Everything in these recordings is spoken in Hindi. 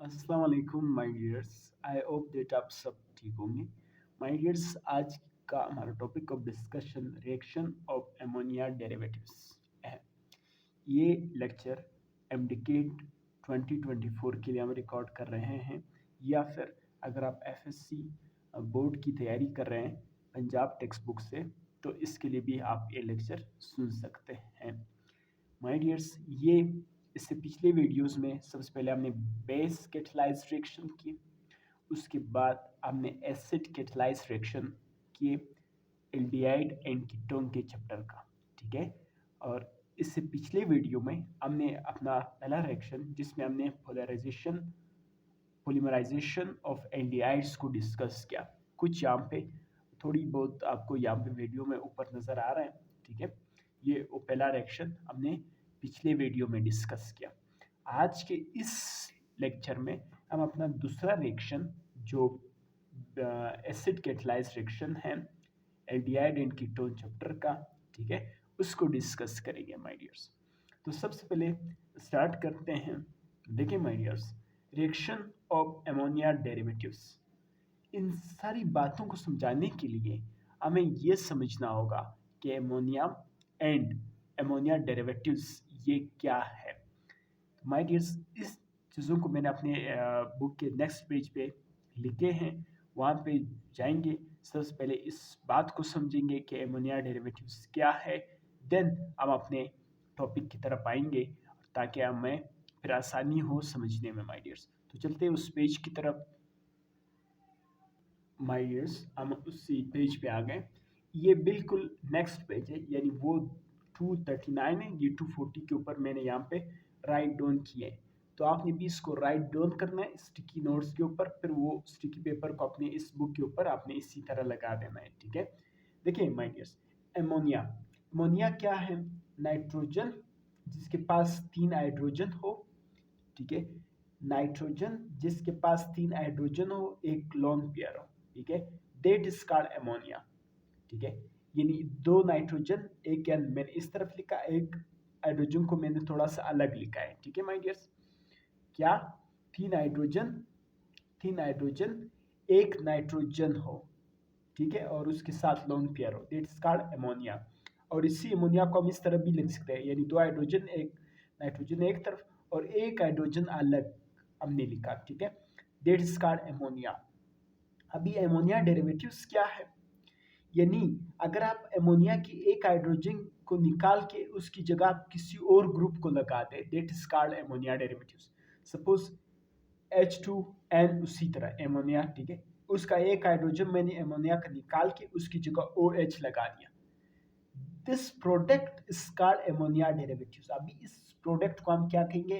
अस्सलाम वालेकुम my dears. I hope that आप सब ठीक होंगे। माय डियर्स, आज का हमारा topic of discussion reaction of ammonia derivatives है। ये लेक्चर एमडीकेट 2024 के लिए हम रिकॉर्ड कर रहे हैं, या फिर अगर आप एफएससी बोर्ड की तैयारी कर रहे हैं पंजाब टेक्स्ट बुक से, तो इसके लिए भी आप ये लेक्चर सुन सकते हैं। माय डियर्स, ये इससे पिछले वीडियोस में सबसे पहले हमने बेस कैटालाइज्ड रिएक्शन की, उसके बाद हमने एसिड कैटालाइज्ड रिएक्शन किए एल्डिहाइड एंड कीटोन के चैप्टर का, ठीक है। और इससे पिछले वीडियो में हमने अपना पहला रिएक्शन जिसमें हमने पोलीमराइजेशन ऑफ एल्डिहाइड्स को डिस्कस किया। कुछ यहाँ पे थोड़ी बहुत आपको यहाँ पे वीडियो में ऊपर नज़र आ रहा है, ठीक है। ये वो पहला रिएक्शन हमने पिछले वीडियो में डिस्कस किया। आज के इस लेक्चर में हम अपना दूसरा रिएक्शन जो एसिड कैटालाइज्ड रिएक्शन है एल्डिहाइड एंड कीटोन चैप्टर का, ठीक है, उसको डिस्कस करेंगे माय डियर्स। तो सबसे पहले स्टार्ट करते हैं। देखिए my dears, reaction of ammonia derivatives, इन सारी बातों को समझाने के लिए हमें ये समझना होगा कि एमोनिया एंड एमोनिया डेरिवेटिव्स ये क्या है। तो माय डियर्स, इस चीज़ों को मैंने अपने बुक के नेक्स्ट पेज पे लिखे हैं, वहाँ पे जाएंगे। सबसे पहले इस बात को समझेंगे कि एमोनिया डेरिवेटिव्स क्या है, देन हम अपने टॉपिक की तरफ आएंगे ताकि हमें फिर आसानी हो समझने में माय डियर्स। तो चलते हैं उस पेज की तरफ। माय डियर्स, हम उसी पेज पे आ गए। ये बिल्कुल नेक्स्ट पेज है, यानी वो 239 है, ये 240 के ऊपर मैंने यहाँ पे राइट डाउन किए हैं। तो आपने भी इसको राइट डाउन करना है स्टिकी नोट्स के ऊपर, फिर वो स्टिकी पेपर को अपने इस बुक के ऊपर आपने इसी तरह लगा देना है, ठीक है। देखिए माय डियर्स, एमोनिया, एमोनिया क्या है? नाइट्रोजन जिसके पास 3 हाइड्रोजन हो, ठीक है। नाइट्रोजन जिसके पास 3 हाइड्रोजन हो, एक लोन पेयर हो, ठीक है, दैट इज कॉल्ड एमोनिया, ठीक है। यानी 2 नाइट्रोजन, एक एन मैंने इस तरफ लिखा, एक हाइड्रोजन को मैंने थोड़ा सा अलग लिखा है, ठीक है माय डियर्स। क्या? 3 हाइड्रोजन, 3 हाइड्रोजन, एक नाइट्रोजन हो, ठीक है, और उसके साथ लोन पेयर हो, दैट इज कॉल्ड एमोनिया। और इसी एमोनिया को हम इस तरह भी लिख सकते हैं, यानी 2 हाइड्रोजन, एक नाइट्रोजन एक तरफ और एक हाइड्रोजन अलग हमने लिखा, ठीक है, दैट इज कॉल्ड एमोनिया। अभी एमोनिया डेरिवेटिव्स क्या है? यानी अगर आप एमोनिया की एक हाइड्रोजन को निकाल के उसकी जगह आप किसी और ग्रुप को लगा दें, that is called ammonia derivatives. Suppose H2N, उसी तरह एमोनिया, ठीक है, उसका एक हाइड्रोजन मैंने एमोनिया का निकाल के उसकी जगह OH लगा दिया, this product is called ammonia derivatives. अभी इस प्रोडक्ट को हम क्या कहेंगे?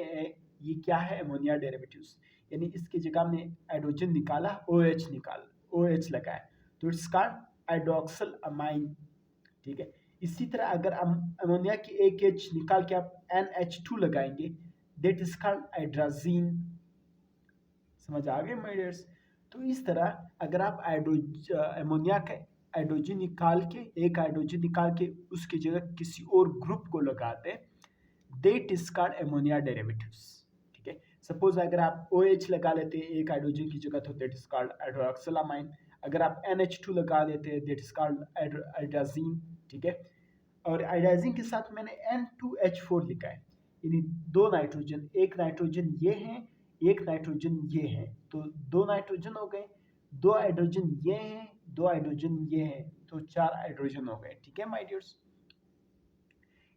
ये क्या है? Ammonia derivatives. यानी इसकी जगह हमने हाइड्रोजन निकाला, OH लगाया, तो इट्स कॉल्ड हाइड्रोक्सिल अमाइन, ठीक है। इसी तरह अगर हम अमोनिया की एक H निकाल के आप NH2 लगाएंगे, दैट इज कॉल्ड हाइड्राजीन। समझ आ गए माय डियर्स? तो इस तरह अगर आप अमोनिया का हाइड्रोजन निकाल के, एक हाइड्रोजन निकाल के उसकी जगह किसी और ग्रुप को लगाते हैं, that is called ammonia derivatives, ठीक है। सपोज अगर आप OH लगा लेते हैं एक हाइड्रोजन की जगह, तो that is called hydroxyl amine. अगर आप NH2 लगा लेते हैं, दैट इज कॉल्ड हाइड्राजीन, ठीक है। और हाइड्राजीन के साथ मैंने N2H4 लिखा है, यानी 2 नाइट्रोजन, एक नाइट्रोजन ये है, एक नाइट्रोजन ये है, तो 2 नाइट्रोजन हो गए, 2 हाइड्रोजन ये हैं, 2 हाइड्रोजन ये हैं, तो 4 हाइड्रोजन हो गए, ठीक है माय डियर्स।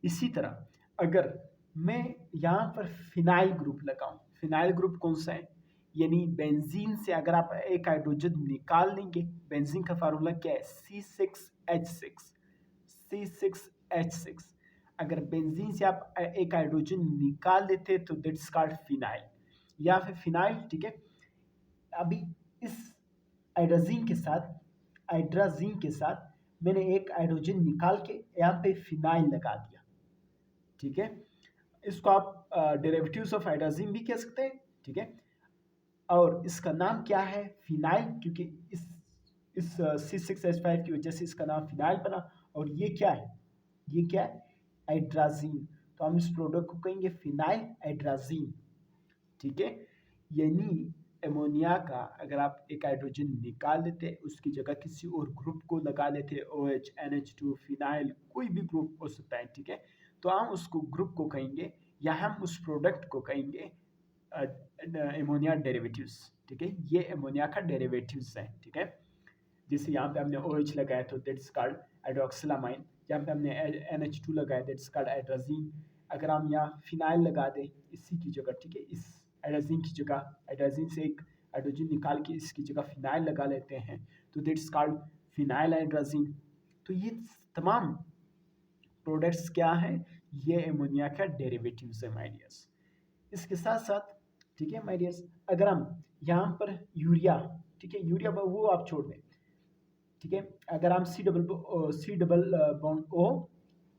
इसी तरह अगर मैं यहाँ पर फिनाइल ग्रुप लगाऊं, फिनाइल ग्रुप कौन सा है? यानी बेंजीन से अगर आप एक हाइड्रोजन निकाल लेंगे, बेंजीन का फार्मूला क्या है? C6H6, C6H6। अगर बेंजीन से आप एक हाइड्रोजन निकाल देते तो दैट्स कॉल्ड फिनाइल, या फिर फिनाइल, ठीक है। अभी इस हाइड्राजीन के साथ मैंने एक हाइड्रोजन निकाल के यहाँ पे फिनाइल लगा दिया, ठीक है। इसको आप डेरिवेटिव्स ऑफ हाइड्राजीन भी कह सकते हैं, ठीक है। और इसका नाम क्या है? फिनाइल, क्योंकि इस C6H5 की वजह से इसका नाम फिनाइल बना। और ये क्या है? ये क्या है? हाइड्राजीन। तो हम इस प्रोडक्ट को कहेंगे फिनाइल हाइड्राजीन, ठीक है। यानी एमोनिया का अगर आप एक हाइड्रोजन निकाल देते, उसकी जगह किसी और ग्रुप को लगा लेते, OH, NH2, फिनाइल, कोई भी ग्रुप हो सकता है, ठीक है। तो हम उसको ग्रुप को कहेंगे या हम उस प्रोडक्ट को कहेंगे एमोनिया डेरिवेटिव्स, ठीक है। ये एमोनिया का डेरिवेटिव्स है, ठीक है। जैसे यहाँ पे हमने OH लगाया तो दैट्स कॉल्ड हाइड्रोक्सिलामाइन, यहाँ पे हमने NH2 लगाया दैट्स कॉल्ड हाइड्राजीन। अगर हम यहाँ फिनाइल लगा दें इसी की जगह, ठीक है, इस हाइड्राजीन की जगह, हाइड्राजीन से एक हाइड्रोजन निकाल के इसकी जगह फिनाइल लगा लेते हैं तो दैट्स कॉल्ड फिनाइल हाइड्राजीन। तो ये तमाम प्रोडक्ट्स क्या हैं, ये एमोनिया का डेरिवेटिव्स है माय डियर्स। इसके साथ साथ, ठीक है माय डियर्स, अगर हम यहाँ पर यूरिया, ठीक है, यूरिया वो आप छोड़ दें, ठीक है, अगर हम सी डबल बॉन्ड O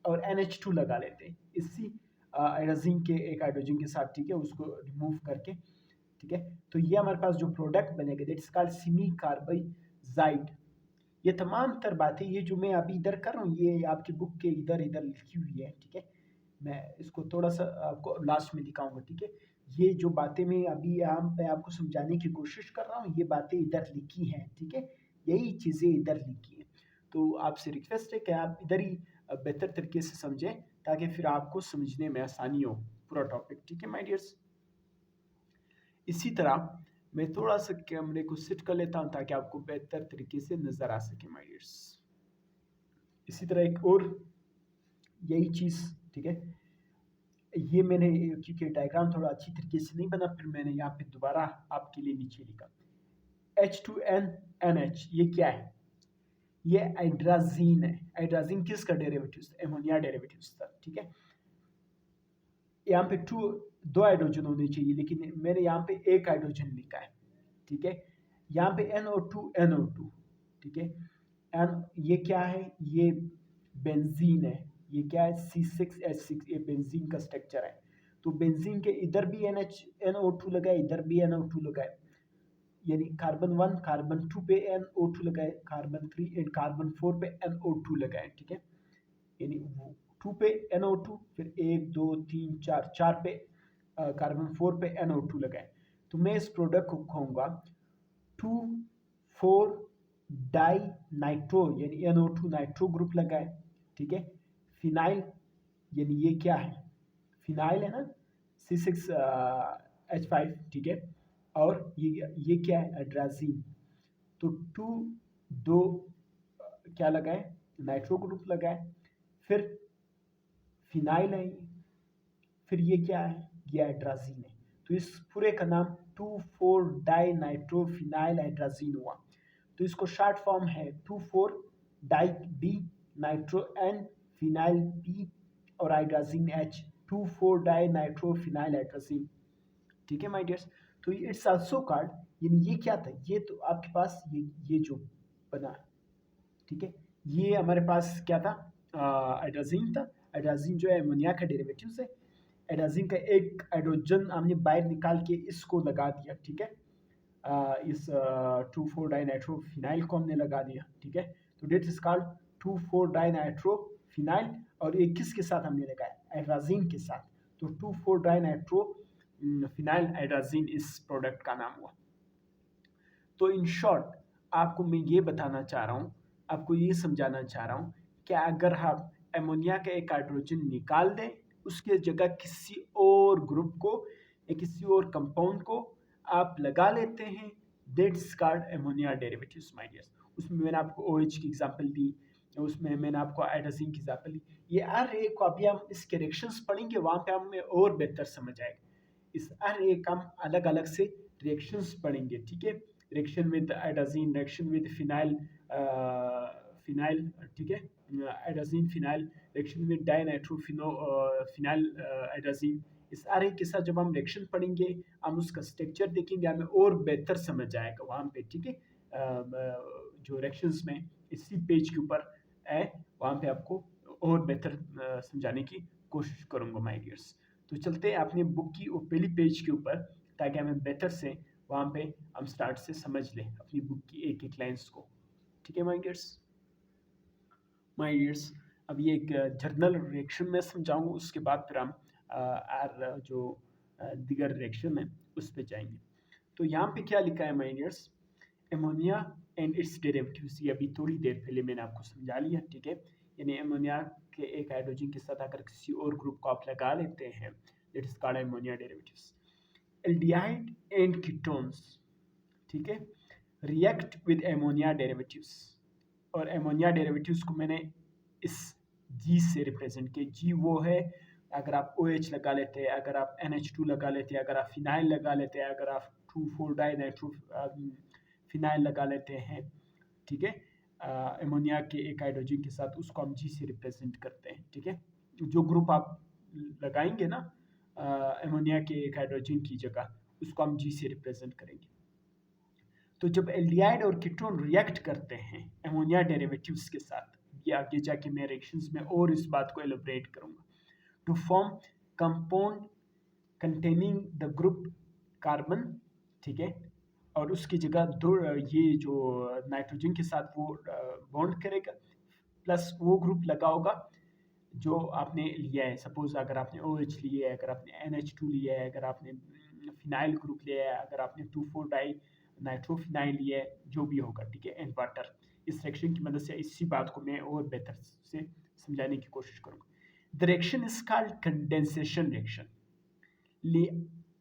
और NH2 लगा लेते हैं इसी हाइड्रोजन के एक हाइड्रोजन के साथ, ठीक है, उसको रिमूव करके, ठीक है, तो ये हमारे पास जो प्रोडक्ट बनेगा दैट्स कॉल्ड सेमी कार्बाइजाइड। ये तमाम तर बातें, ये जो मैं अभी इधर कर रहा हूँ, ये आपकी बुक के इधर इधर लिखी हुई है, ठीक है। मैं इसको थोड़ा सा आपको लास्ट में दिखाऊंगा, ठीक है। ये जो बातें मैं अभी यहाँ पे आपको समझाने की कोशिश कर रहा हूँ, ये बातें इधर लिखी हैं, ठीक है, यही चीज़ें इधर लिखी हैं। तो आपसे रिक्वेस्ट है कि आप इधर ही बेहतर तरीके से समझें ताकि फिर आपको समझने में आसानी हो पूरा टॉपिक, ठीक है माय डियर्स। इसी तरह मैं थोड़ा सा कैमरे को सेट कर लेता हूँ ताकि आपको बेहतर तरीके से नज़र आ सके माय डियर्स। इसी तरह एक और यही चीज़, ठीक है, ये मैंने क्योंकि डायग्राम थोड़ा अच्छी तरीके से नहीं बना, फिर मैंने यहाँ पे दोबारा आपके लिए नीचे लिखा H2NNH, ये क्या है, ये हाइड्राजीन है। हाइड्राजीन किसका डेरिवेटिव था, एमोनिया डेरिवेटिव था, ठीक है। यहाँ पे दो हाइड्रोजन होने चाहिए लेकिन मैंने यहाँ पे एक हाइड्रोजन लिखा है, ठीक है। यहाँ पे NO2, ठीक है। एन ये क्या है, ये बेंजीन है, ये क्या है C6H6, ये बेंजीन का स्ट्रक्चर है। तो बेंजीन के इधर भी NO2 लगाए, इधर भी NO2 लगाए, यानी कार्बन 1 कार्बन 2 पे NO2 लगाए, कार्बन 3 एंड कार्बन 4 पे NO2 लगाए, ठीक है। यानी 2 पे NO2, फिर 1 2 3 4 4 पे कार्बन 4 पे NO2 लगाए। तो मैं इस प्रोडक्ट को कहूँगा 2,4 डाई नाइट्रो, यानी NO2 नाइट्रो ग्रुप लगाए, ठीक है। फिनाइल, यानी ये क्या है, फिनाइल है ना, C6H5, ठीक है। और ये क्या है, हाइड्राजीन। तो दो क्या लगाए, नाइट्रो ग्रुप लगाए, फिर फिनाइल है, फिर ये क्या है, ये हाइड्राजीन है। तो इस पूरे का नाम 2,4 डाई नाइट्रो फिनाइल हाइड्राजीन हुआ। तो इसको शॉर्ट फॉर्म है 2,4 di D nitro N phenyl P और hydrazine H, 2,4 di nitro phenyl hydrazine, ठीक है माय डियर्स। तो इट्स आल्सो कॉल्ड, यानी ये क्या था, ये तो आपके पास ये जो बना, ठीक है, ये हमारे पास क्या था, हाइड्राजीन था। हाइड्राजीन जो है अमोनिया का डेरिवेटिव है। हाइड्राजीन का एक हाइड्रोजन हमने बाहर निकाल के इसको लगा दिया, ठीक है, इस 2,4 डाइनाइट्रो फिनाइल को हमने लगा दिया, ठीक है। तो that is called 2,4 dinitrophenyl, और ये किसके साथ हमने लगाया, हाइड्राजीन के साथ। तो 2,4 डाइनाइट्रो फिनाइल हाइड्राजीन इस प्रोडक्ट का नाम हुआ। तो इन शॉर्ट आपको मैं ये बताना चाह रहा हूँ, आपको ये समझाना चाह रहा हूँ कि अगर आप एमोनिया का एक हाइड्रोजन निकाल दें, उसके जगह किसी और ग्रुप को या किसी और कंपाउंड को आप लगा लेते हैं, that's called ammonia derivatives my dears. उसमें मैंने आपको OH की एग्जांपल दी, उसमें मैंने आपको हाइड्रोजन की एग्जांपल दी। ये हर एक को अभी हम इसके रिएक्शंस पढ़ेंगे, वहाँ पे हमें और बेहतर समझ आएगा। इस हर एक हम अलग अलग से रिएक्शंस पढ़ेंगे, ठीक है। Reaction with hydrogen, reaction with phenyl, phenyl, ठीक है, hydrogen phenyl, reaction with dinitrophenyl phenyl hydrogen. इस सारे के साथ जब हम रिएक्शन पढ़ेंगे, हम उसका स्ट्रक्चर देखेंगे, हमें और बेहतर समझ आएगा वहाँ पे, ठीक है। जो रिएक्शंस में इसी पेज के ऊपर है, वहाँ पे आपको और बेहतर समझाने की कोशिश करूँगा माय डियर्स। तो चलते हैं अपने बुक की वो पहली पेज के ऊपर, ताकि हमें बेहतर से वहाँ पे हम स्टार्ट से समझ लें अपनी बुक की एक एक लाइन्स को, ठीक है माय डियर्स। अब ये एक जर्नल रिएक्शन में समझाऊंगा, उसके बाद फिर हम जो दीगर रिएक्शन है उस पर जाएंगे। तो यहाँ पे क्या लिखा है my dears, ammonia and it's derivatives, ये अभी थोड़ी देर पहले मैंने आपको समझा लिया, ठीक है। यानी एमोनिया के एक हाइड्रोजन के साथ अगर किसी और ग्रुप को आप लगा लेते हैं, that is called ammonia derivatives. Aldehyde and ketones, ठीक है, रिएक्ट विद एमोनिया डेरिवेटिव्स, और एमोनिया डेरिवेटिव्स को मैंने इस जी से रिप्रेजेंट किया। जी वो है अगर आप OH लगा लेते हैं, अगर आप NH2 लगा लेते हैं, अगर आप फिनाइल लगा लेते हैं, अगर आप 2,4 डाई नाइट्रो फिनाइल लगा लेते हैं, ठीक है, एमोनिया के एक हाइड्रोजन के साथ, उसको हम जी से रिप्रेजेंट करते हैं, ठीक है। जो ग्रुप आप लगाएंगे ना एमोनिया के एक हाइड्रोजन की जगह, उसको हम जी से रिप्रेजेंट करेंगे। तो जब एल्डिहाइड और कीटोन रिएक्ट करते हैं एमोनिया डेरिवेटिव्स के साथ, ये आगे जाके मैं रिएक्शंस में और इस बात को एलोबरेट करूंगा, to form compound containing the group carbon, ठीक है, और उसकी जगह दो ये जो नाइट्रोजन के साथ वो बॉन्ड करेगा, प्लस वो ग्रुप लगा होगा जो आपने लिया है। सपोज अगर आपने OH लिया है, अगर आपने NH2 लिया है, अगर आपने फिनाइल ग्रुप लिया है, अगर आपने 2,4 डाई नाइट्रोफिनाइल लिया है, जो भी होगा, ठीक है, एंड वाटर। इस रिएक्शन की मदद से इसी बात को मैं और बेहतर से समझाने की कोशिश करूंगा। The reaction is called condensation reaction.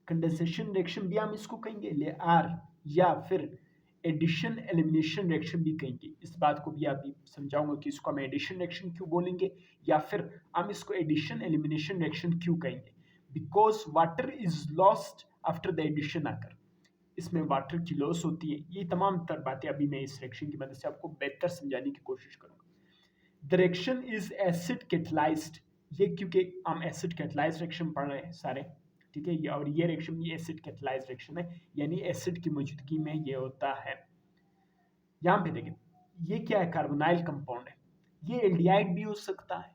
Condensation reaction भी हम इसको कहेंगे, ले आर, या फिर एडिशन एलिमिनेशन रिएक्शन भी कहेंगे। इस बात को भी अभी समझाऊंगा कि इसको हम एडिशन रिएक्शन क्यों बोलेंगे, या फिर हम इसको एडिशन एलिमिनेशन रिएक्शन क्यों कहेंगे। Because water is lost after the addition आकर, इसमें वाटर की लॉस होती है। ये तमाम तर बातें अभी मैं इस रिएक्शन की मदद से आपको बेहतर समझाने की कोशिश करूंगा। The reaction is acid catalysed, ये क्योंकि हम एसिड कैटलाइज्ड रिएक्शन पढ़ रहे हैं सारे, ठीक है, और ये रिएक्शन भी एसिड कैटलाइज्ड रिएक्शन है, यानी एसिड की मौजूदगी में ये होता है। यहाँ पे देखें, ये क्या है, कार्बोनाइल कंपाउंड है, ये एल्डिहाइड भी हो सकता है,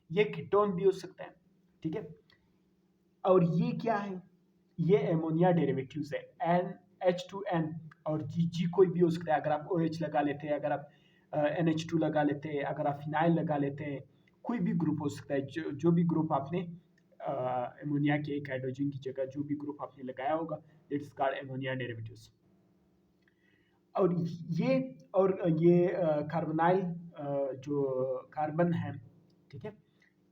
ये कीटोन भी हो सकता है, ठीक है। और ये क्या है, ये एमोनिया डेरिवेटिव्स है, NH2N, और जी कोई भी हो सकता है। अगर आप OH लगा लेते हैं, अगर आप NH2 लगा लेते हैं, अगर आप फिनाइल लगा लेते हैं, कोई भी ग्रुप हो सकता है। जो भी ग्रुप आपने एमोनिया के एक हाइड्रोजन की जगह जो भी ग्रुप आपने लगाया होगा, इट्स कॉल्ड एमोनिया डेरिवेटिव्स। और ये कार्बोनाइल जो कार्बन है, ठीक है,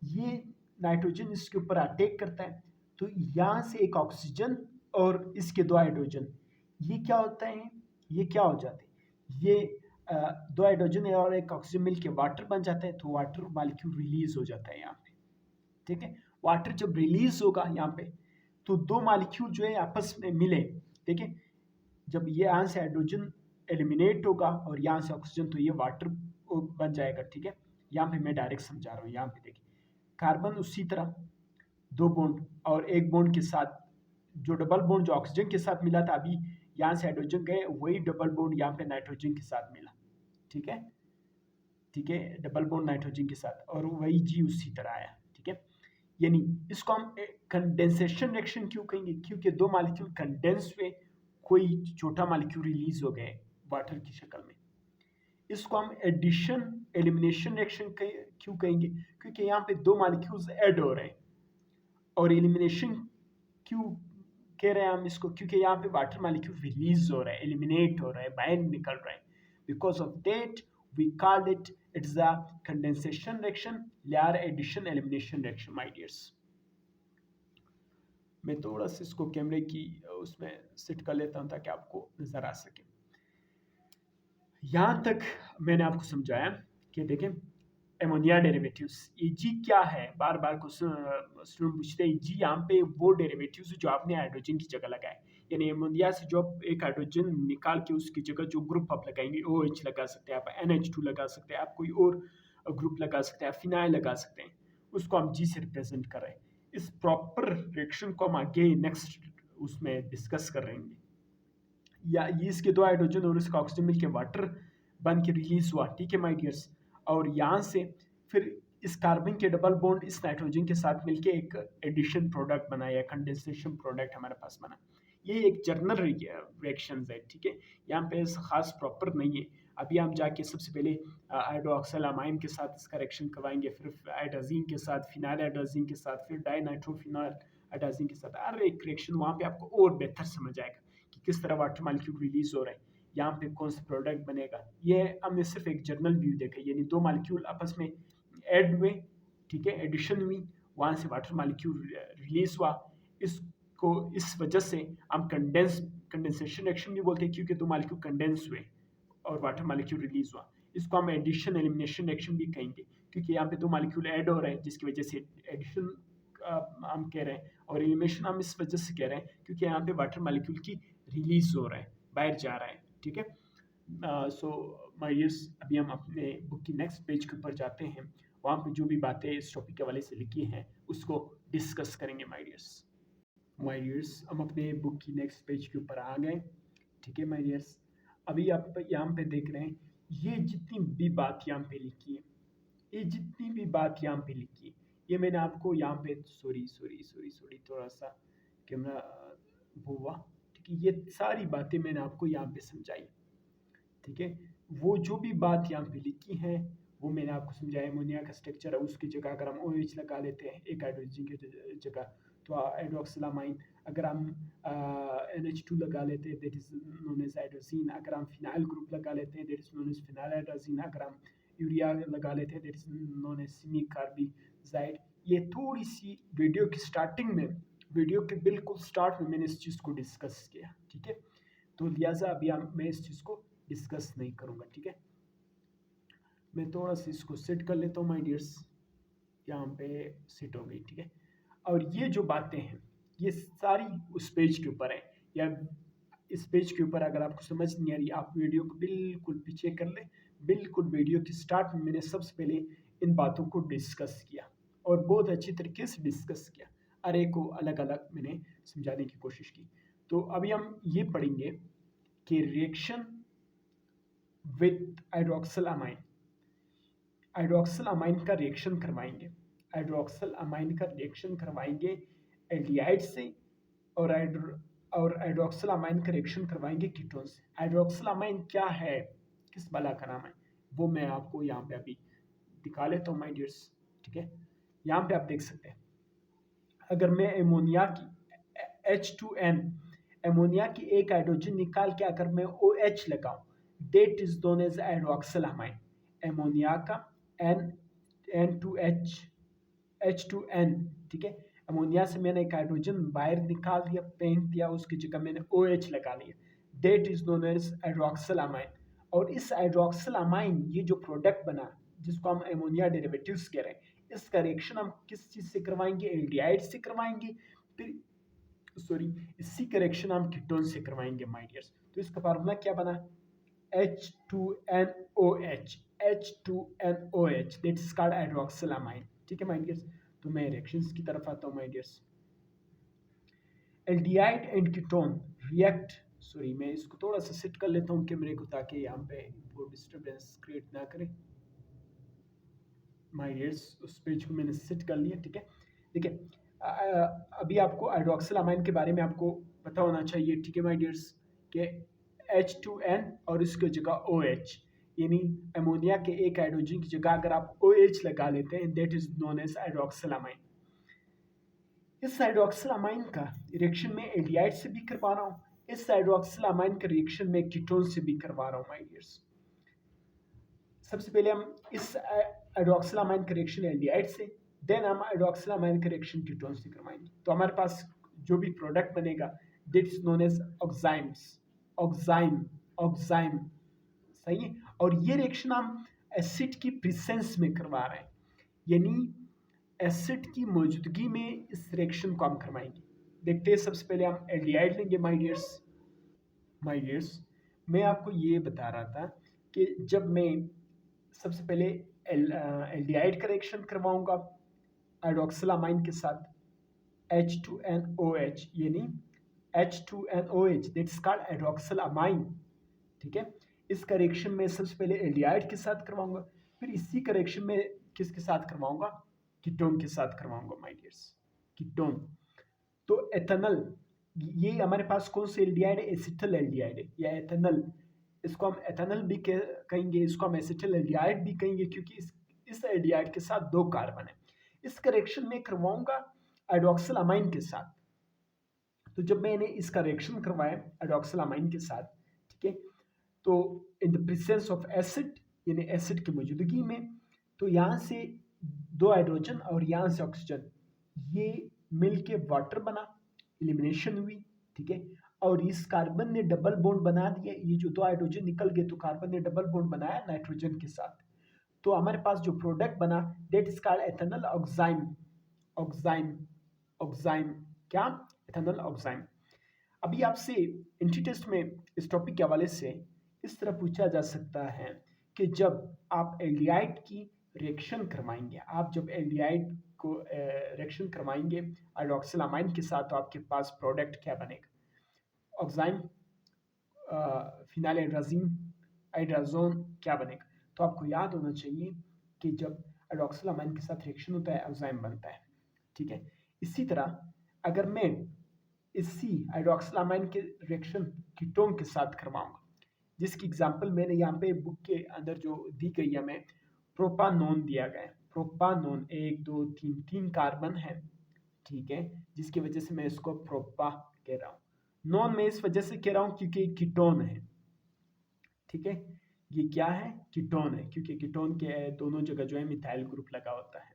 ये नाइट्रोजन इसके ऊपर अटैक करता है, तो यहाँ से एक ऑक्सीजन और इसके दो हाइड्रोजन, ये क्या होता है, ये क्या हो जाते हैं, ये दो हाइड्रोजन और एक ऑक्सीजन मिलके वाटर बन जाता है, तो वाटर मॉलिक्यूल रिलीज हो जाता है यहाँ पे, ठीक है। वाटर जब रिलीज होगा यहाँ पे, तो दो मॉलिक्यूल जो है आपस में मिले, ठीक है, जब ये यहाँ से हाइड्रोजन एलिमिनेट होगा और यहाँ से ऑक्सीजन, तो ये वाटर बन जाएगा, ठीक है। यहाँ पे मैं डायरेक्ट समझा रहा हूँ। यहाँ पे देखिए, कार्बन उसी तरह दो बॉन्ड, और एक बॉन्ड के साथ जो डबल बॉन्ड जो ऑक्सीजन के साथ मिला था, अभी यहाँ से हाइड्रोजन गए, वही डबल बॉन्ड यहाँ पे नाइट्रोजन के साथ मिला, ठीक है, ठीक है, डबल बॉन्ड नाइट्रोजन के साथ, और वही जी उसी तरह आया, ठीक है। यानी इसको हम कंडेंसेशन रिएक्शन क्यों कहेंगे, क्योंकि दो मॉलिक्यूल कंडेंस हुए, कोई छोटा मॉलिक्यूल रिलीज हो गए वाटर की शक्ल में। इसको हम एडिशन एलिमिनेशन रिएक्शन क्यों कहेंगे, क्योंकि यहाँ पे दो मॉलिक्यूल्स ऐड हो रहे हैं। और एलिमिनेशन क्यों कह रहे हैं हम इसको, क्योंकि यहाँ पे वाटर मॉलिक्यूल रिलीज हो रहा है, एलिमिनेट हो रहा है, बाहर निकल रहा है। Because of that we called it's a condensation reaction, layer addition elimination reaction my dears. मैं थोड़ा सा इसको कैमरे की उसमें सेट कर लेता हूँ ताकि आपको नजर आ सके। यहाँ तक मैंने आपको समझाया कि देखें एमोनिया डेरिवेटिव्स, ये जी क्या है, बार बार स्टूडेंट पूछते हैं जी यहाँ पे वो डेरिवेटिव्स जो आपने हाइड्रोजन की जगह लगाए, यानी एमोनिया से जो आप एक हाइड्रोजन निकाल के उसकी जगह जो ग्रुप आप लगाएंगे, OH लगा सकते हैं आप, NH2 लगा सकते हैं आप, कोई और ग्रुप लगा सकते हैं, फिनाइल लगा सकते हैं, उसको हम जी से रिप्रेजेंट कर रहे हैं। इस प्रॉपर रिएक्शन को हम आगे नेक्स्ट उसमें डिस्कस कर रहे हैं। या ये इसके दो हाइड्रोजन और इसका ऑक्सीजन मिलकर वाटर बन के रिलीज हुआ, ठीक है माय डियर्स। और यहाँ से फिर इस कार्बन के डबल बॉन्ड इस नाइट्रोजन के साथ मिलके एक एडिशन प्रोडक्ट बना या कंडेंसेशन प्रोडक्ट हमारे पास बना। ये एक जर्नल रिएक्शन है, ठीक है, यहाँ पे खास प्रॉपर नहीं है। अभी हम जाके सबसे पहले हाइड्रोक्सिल अमाइन के साथ इसका रिएक्शन करवाएंगे, फिर हाइड्रोजीन के साथ, फिनाइल हाइड्रोजीन के साथ, फिर डाई नाइट्रोफिनाइल हाइड्रोजीन के साथ। हर एक रिएक्शन वहाँ पे आपको और बेहतर समझ आएगा कि कि किस तरह वाटर मालिक्यूल रिलीज हो रहा है, यहाँ पे कौन सा प्रोडक्ट बनेगा। ये हमने सिर्फ एक जर्नल व्यू देखा, यानी दो मालिक्यूल आपस में ऐड हुए, ठीक है, एडिशन हुई, वहाँ से वाटर मालिक्यूल रिलीज हुआ। इसको इस वजह से हम कंडेंसेशन रिएक्शन भी बोलते हैं, क्योंकि दो मालिक्यूल कंडेंस हुए और वाटर मालिक्यूल रिलीज हुआ। इसको हम एडिशन एलिमिनेशन रिएक्शन भी कहेंगे, क्योंकि यहाँ पे दो मालिक्यूल ऐड हो रहे हैं जिसकी वजह से एडिशन हम कह रहे हैं, और एलिमिनेशन हम इस वजह से कह रहे हैं क्योंकि यहाँ पे वाटर मालिक्यूल की रिलीज हो रहा है, बाहर जा रहा है, ठीक है। सो माय डियर्स, अभी हम अपने बुक की नेक्स्ट पेज के ऊपर जाते हैं, वहाँ पे जो भी बातें इस टॉपिक के हवाले से लिखी हैं उसको डिस्कस करेंगे माय डियर्स। हम अपने बुक की नेक्स्ट पेज के ऊपर आ गए, ठीक है माय डियर्स। अभी आप यहाँ पे देख रहे हैं, ये जितनी भी बात यहाँ पे लिखी है, ये जितनी भी बात यहाँ पे लिखी है, ये मैंने आपको यहाँ पे सॉरी थोड़ा सा कैमरा वो हुआ, ठीक है, ये सारी बातें मैंने आपको यहाँ पे समझाई, ठीक है। वो जो भी बात यहाँ पे लिखी है वो मैंने आपको समझाया। अमोनिया का स्ट्रक्चर है, उसकी जगह अगर हम OH लगा लेते हैं एक हाइड्रोजन की जगह, तो हाइड्रोक्सिलामाइन, अगर हम NH2 लगा लेते हैं that is known as hydrazine, अगर हम फिनाइल ग्रुप लगा लेते हैं that is known as phenyl hydrazine, अगर हम यूरिया लगा लेते हैं that is known as semicarbazide. ये थोड़ी सी वीडियो की स्टार्टिंग में, वीडियो के बिल्कुल स्टार्ट में मैंने इस चीज़ को डिस्कस किया, ठीक है। तो लिहाजा अभी मैं इस चीज़ को डिस्कस नहीं करूँगा, ठीक है। मैं थोड़ा सा इसको सेट कर लेता हूँ माय डियर्स, यहाँ पे सेट हो गई, ठीक है। और ये जो बातें हैं ये सारी उस पेज के ऊपर है, या इस पेज के ऊपर अगर आपको समझ नहीं आ रही, आप वीडियो को बिल्कुल पीछे कर ले। बिल्कुल वीडियो की स्टार्ट में मैंने सबसे पहले इन बातों को डिस्कस किया और बहुत अच्छी तरीके से डिस्कस किया, अरे को अलग अलग मैंने समझाने की कोशिश की। तो अभी हम ये पढ़ेंगे कि reaction with hydroxyl amine, hydroxyl amine का रिएक्शन करवाएंगे, हाइड्रोक्सिल अमाइन का रिएक्शन करवाएंगे एल्डिहाइड से, और हाइड्रोक्सिल अमाइन का रिएक्शन करवाएंगे कीटोन से। हाइड्रोक्सिल अमाइन क्या है, किस बला का नाम है, वो मैं आपको यहाँ पे अभी दिखा लेता हूँ माय डियर्स, ठीक है। यहाँ पे आप देख सकते हैं, अगर मैं एमोनिया की H2N, एमोनिया की एक हाइड्रोजन निकाल के अगर मैं OH लगाऊं, that is known as hydroxyl amine. Ammonia का N2H H2N, ठीक है, अमोनिया से मैंने एक हाइड्रोजन बाहर निकाल दिया, फेंक दिया, उसकी जगह मैंने OH लगा लिया, that is known as hydroxyl amine. और इस हाइड्रोक्सिल अमाइन, ये जो प्रोडक्ट बना जिसको हम एमोनिया डेरिवेटिव्स कह रहे हैं, इसका रिएक्शन हम किस चीज से करवाएंगे, एल्डिहाइड से करवाएंगे, फिर इसी का रिएक्शन हम कीटोन से करवाएंगे माय डियर्स। तो इसका फार्मूला क्या बना, H2NOH, H2NOH, that is called hydroxyl amine, ठीक है माय डियर्स। तो मैं रिएक्शंस की तरफ आता हूँ my dears. Aldehyde and ketone react, मैं इसको थोड़ा सा सेट कर लेता हूँ कैमरे को, ताकि यहाँ पे वो डिस्टर्बेंस क्रिएट ना करे माय डियर्स। उस पेज को मैंने सेट कर लिया, ठीक है। देखिए अभी आपको हाइड्रोक्सिल अमाइन के बारे में आपको पता होना चाहिए, ठीक है माय डियर्स, कि H2N और इसकी जगह OH, यानी अमोनिया के एक हाइड्रोजन की जगह अगर आप OH लगा लेते हैं, that is known as hydroxyl amine. इस हाइड्रोक्सिल अमाइन का रिएक्शन में एल्डिहाइड से भी करवा रहा हूँ, इस हाइड्रोक्सिल अमाइन का रिएक्शन में कीटोन से भी करवा रहा हूँ माय डियर्स। सबसे पहले हम इस हाइड्रोक्सिल अमाइन का रिएक्शन एल्डिहाइड से, देन हम हाइड्रोक्सिल अमाइन का रिएक्शन कीटोन से करवाएंगे, तो हमारे पास जो भी प्रोडक्ट बनेगा that is known as oximes, oxime, सही है। और ये रिएक्शन हम एसिड की प्रेजेंस में करवा रहे हैं, यानी एसिड की मौजूदगी में इस रिएक्शन को हम करवाएंगे। देखते हैं, सबसे पहले हम एल्डिहाइड लेंगे माय डियर्स। मैं आपको ये बता रहा था कि जब मैं सबसे पहले एल्डिहाइड का रिएक्शन करवाऊंगा हाइड्रोक्सिल अमाइन के साथ H2NOH, यानी H2NOH, that's called hydroxyl amine, ठीक है। इस करेक्शन में सबसे पहले एल्डिहाइड के साथ करवाऊंगा, फिर इसी करेक्शन में किसके साथ करवाऊंगा, कीटोन के साथ करवाऊंगा माय डियर्स, कीटोन। तो एथेनॉल, ये हमारे पास कौन सा एल्डिहाइड है, एसिटल एल्डिहाइड है या एथेनॉल, इसको हम एथेनॉल भी कहेंगे, इसको हम एसिटल एल्डिहाइड भी कहेंगे, क्योंकि इस एल्डिहाइड के साथ दो कार्बन है। इस करेक्शन में करवाऊंगा हाइड्रोक्सिल अमाइन के साथ, तो जब मैंने इसका रिएक्शन करवाया हाइड्रोक्सिलामाइन के साथ, ठीक है, तो in the presence of acid, यानी एसिड की मौजूदगी में, तो यहाँ से दो हाइड्रोजन और यहाँ से ऑक्सीजन, ये मिलके वाटर बना, एलिमिनेशन हुई, ठीक है। और इस कार्बन ने डबल बॉन्ड बना दिया, ये जो दो हाइड्रोजन निकल गए तो कार्बन ने डबल बॉन्ड बनाया नाइट्रोजन के साथ। तो हमारे पास जो प्रोडक्ट बना that is called ethanol oxime. Oxime oxime क्या? Ethanol oxime. अभी आपसे एंट्री टेस्ट में इस टॉपिक के हवाले से इस तरह पूछा जा सकता है कि जब आप एल्डिहाइड की रिएक्शन करवाएंगे, आप जब एल्डिहाइड को रिएक्शन करवाएंगे हाइड्रोक्सिलामाइन के साथ, तो आपके पास प्रोडक्ट क्या बनेगा? ऑक्साइम, फिनाइल हाइड्राजीन, हाइड्राजोन क्या बनेगा? तो आपको याद होना चाहिए कि जब हाइड्रोक्सिलामाइन के साथ रिएक्शन होता है ऑक्साइम बनता है, ठीक है। इसी तरह अगर मैं इसी हाइड्रोक्सिलामाइन के रिएक्शन कीटोन के साथ करवाऊंगा, जिसकी एग्जांपल मैंने यहाँ पे बुक के अंदर जो दी गई है, हमें प्रोपानोन दिया गया है। प्रोपानोन 1 2 3 3 कार्बन है, ठीक है, जिसकी वजह से मैं इसको प्रोपा कह रहा हूँ। नॉन मैं इस वजह से कह रहा हूँ क्योंकि कीटोन है, ठीक है। ये क्या है? कीटोन है, क्योंकि कीटोन के दोनों जगह जो है मिथाइल ग्रुप लगा होता है।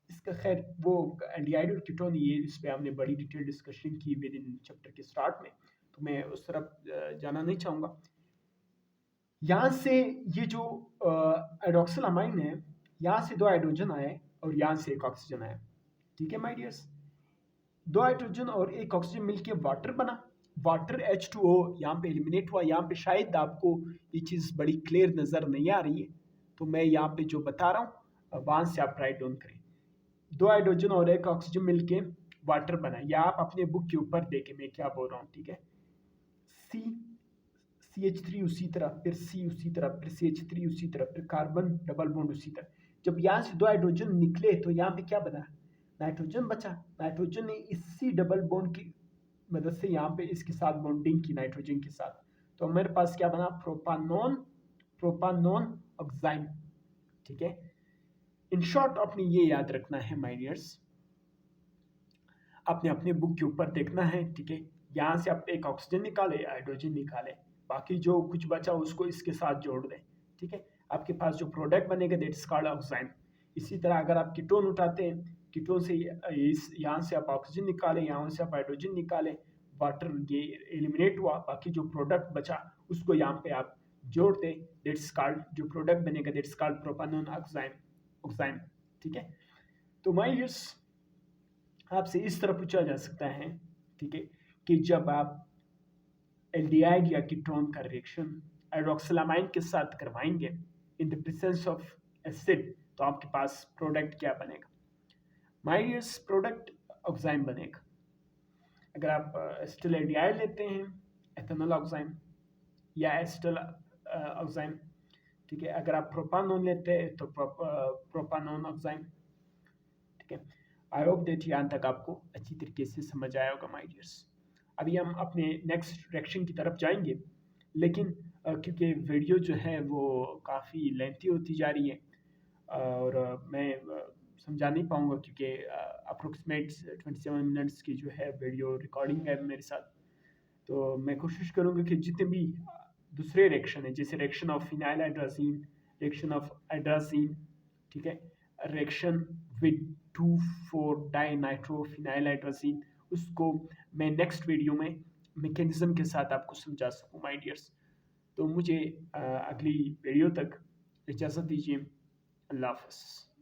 इसका खैर वो एल्डिहाइड और कीटोन, ये इस पे हमने बड़ी डिटेल डिस्कशन की विद इन चैप्टर के स्टार्ट में, तो मैं उस तरफ जाना नहीं चाहूँगा। यहाँ से ये जो हाइड्रोक्सिल अमाइन है, यहाँ से दो हाइड्रोजन आए और यहाँ से एक ऑक्सीजन आया, ठीक है माय डियर्स। दो हाइड्रोजन और एक ऑक्सीजन मिलके वाटर बना, वाटर H2O यहाँ पे एलिमिनेट हुआ। यहाँ पे शायद आपको ये चीज़ बड़ी क्लियर नज़र नहीं आ रही है, तो मैं यहाँ पे जो बता रहा हूँ वहाँ से आप राइट डाउन करें। दो हाइड्रोजन और एक ऑक्सीजन मिलके वाटर बना, या आप अपने बुक के ऊपर देखें मैं क्या बोल रहा हूँ, ठीक है। सी CH3 उसी तरह, फिर C उसी तरह, फिर CH3 उसी तरह, फिर कार्बन डबल बॉन्ड उसी तरह। जब यहाँ से दो हाइड्रोजन निकले तो यहाँ पे क्या बना? नाइट्रोजन बचा। नाइट्रोजन ने इसी डबल बॉन्ड की मदद से यहाँ पे इसके साथ बॉन्डिंग की नाइट्रोजन के साथ, तो मेरे पास क्या बना? प्रोपानोन, प्रोपानोन ऑक्साइम, ठीक है। इन शॉर्ट आपने ये याद रखना है माय डियर्स, आपने अपने बुक के ऊपर देखना है, ठीक है। यहाँ से आप एक ऑक्सीजन निकाले, हाइड्रोजन निकाले, बाकी जो कुछ बचा उसको इसके साथ जोड़ दें, ठीक है। आपके पास जो प्रोडक्ट बनेगा दैट इज कॉल्ड ऑक्साइम। इसी तरह अगर आप कीटोन उठाते हैं, कीटोन से इस यहाँ से आप ऑक्सीजन निकालें, यहाँ से आप हाइड्रोजन निकालें, वाटर ये एलिमिनेट हुआ, बाकी जो प्रोडक्ट बचा उसको यहाँ पे आप जोड़ दें, दैट्स कॉल्ड, जो प्रोडक्ट बनेगा that's called propanone oxime, oxime, ठीक है। तो माय डियर्स, आपसे इस तरह पूछा जा सकता है, ठीक है, कि जब आप एल्डिहाइड या कीटोन का रिएक्शन हाइड्रोक्सिलामाइन के साथ करवाएंगे in the presence of acid, तो आपके पास प्रोडक्ट क्या बनेगा? माय डियर्स, प्रोडक्ट ऑक्साइम बनेगा। अगर आप एसिटिल एल्डिहाइड लेते हैं, एथेनॉल ऑक्साइम या एसिटिल ऑक्साइम, ठीक है। अगर आप प्रोपानोन लेते हैं तो प्रोपानोन ऑक्साइम, ठीक है। आई होप दैट यहाँ तक आपको अच्छी तरीके से समझ आया होगा माय डियर्स। अभी हम अपने नेक्स्ट रिएक्शन की तरफ जाएंगे, लेकिन क्योंकि वीडियो जो है वो काफ़ी लेंथी होती जा रही है और मैं समझा नहीं पाऊँगा, क्योंकि अप्रोक्सीमेट 27 मिनट्स की जो है वीडियो रिकॉर्डिंग है मेरे साथ। तो मैं कोशिश करूँगा कि जितने भी दूसरे रिएक्शन है, जैसे reaction of phenyl hydrazine, reaction of hydrazine, ठीक है, reaction with 2,4 di nitro phenyl hydrazine, उसको मैं नेक्स्ट वीडियो में मैकेनिज्म के साथ आपको समझा सकूँ माय डियर्स। तो मुझे अगली वीडियो तक इजाज़त दीजिए। अल्लाह हाफ़िज़।